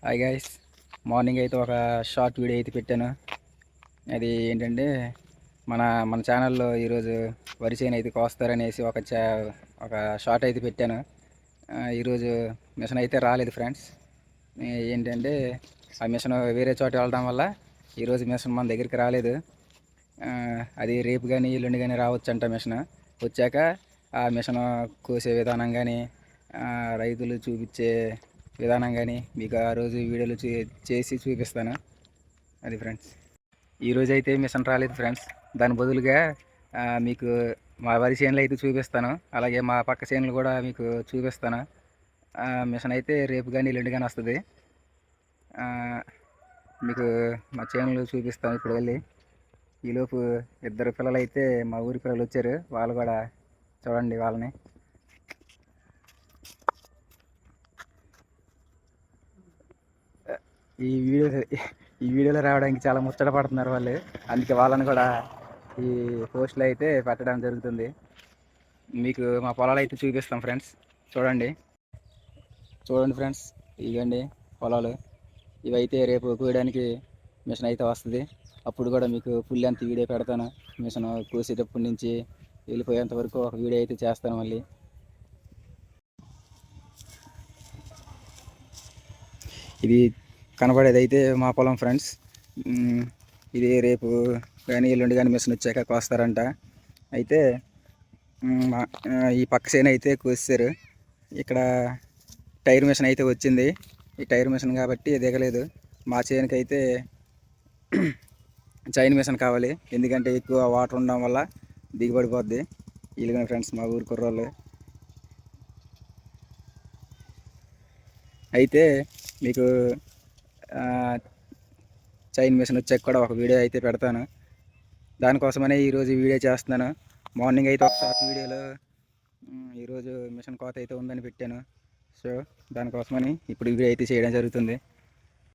Hi guys, morning అయితే ఒక short video అయితే పెట్టాను. అది ఏంటంటే మన మన ఛానల్లో ఈరోజు వరి చేను అయితే కోస్తారనేసి ఒక షార్ట్ అయితే పెట్టాను. ఈరోజు మిషన్ అయితే రాలేదు ఫ్రెండ్స్. ఏంటంటే ఆ మిషన్ వేరే చోట వెళ్ళడం వల్ల ఈరోజు మిషన్ మన దగ్గరికి రాలేదు. అది రేపు కానీ ఎల్లుండి కానీ రావచ్చంట. మిషన్ వచ్చాక ఆ మిషన్ కోసే విధానం కానీ రైతులు చూపించే విధానం కానీ మీకు ఆ రోజు వీడియోలు చేసి చూపిస్తాను. అది ఫ్రెండ్స్, ఈరోజు అయితే మిషన్ రాలేదు ఫ్రెండ్స్. దాని బదులుగా మీకు మా వరి చేనులు అయితే చూపిస్తాను, అలాగే మా పక్క చేనులు కూడా మీకు చూపిస్తాను. మిషన్ అయితే రేపు కానీ ఎల్లుండి కానీ వస్తుంది. మీకు మా చేనులు చూపిస్తాను ఇప్పుడు వెళ్ళి. ఈలోపు ఇద్దరు పిల్లలు అయితే మా ఊరి పిల్లలు వచ్చారు, వాళ్ళు కూడా చూడండి వాళ్ళని. ఈ వీడియోలో రావడానికి చాలా ముచ్చట పడుతున్నారు వాళ్ళు, అందుకే వాళ్ళని కూడా ఈ పోస్ట్లో అయితే పెట్టడం జరుగుతుంది. మీకు మా పొలాలు అయితే చూపిస్తాం ఫ్రెండ్స్. చూడండి ఫ్రెండ్స్, ఇవ్వండి పొలాలు. ఇవైతే రేపు కోయడానికి మిషన్ అయితే వస్తుంది. అప్పుడు కూడా మీకు ఫుల్ లెంత్ వీడియో పెడతాను. మిషన్ కోసేటప్పటి నుంచి వెళ్ళిపోయేంత వరకు ఒక వీడియో అయితే చేస్తాను. మళ్ళీ ఇది కనబడేది అయితే మా పొలం ఫ్రెండ్స్. ఇది రేపు కానీ ఎల్లుండి కానీ మిషన్ వచ్చాక కోస్తారంట. అయితే ఈ పక్క చేను అయితే కోసారు. ఇక్కడ టైర్ మిషన్ అయితే వచ్చింది. ఈ టైర్ మిషన్ కాబట్టి దిగలేదు. మా చేనుకి అయితే చైన్ మిషన్ కావాలి, ఎందుకంటే ఎక్కువ వాటర్ ఉండడం వల్ల దిగబడిపోద్ది. వీళ్ళుగా ఫ్రెండ్స్ మా ఊరు కుర్రోళ్ళు. అయితే మీకు చైన్ మిషన్ వచ్చాక కూడా ఒక వీడియో అయితే పెడతాను. దానికోసమనే ఈరోజు వీడియో చేస్తున్నాను. మార్నింగ్ అయితే ఒక షార్ట్ వీడియోలో ఈరోజు మిషన్ కోత అయితే ఉందని పెట్టాను. సో దానికోసమని ఇప్పుడు వీడియో అయితే చేయడం జరుగుతుంది.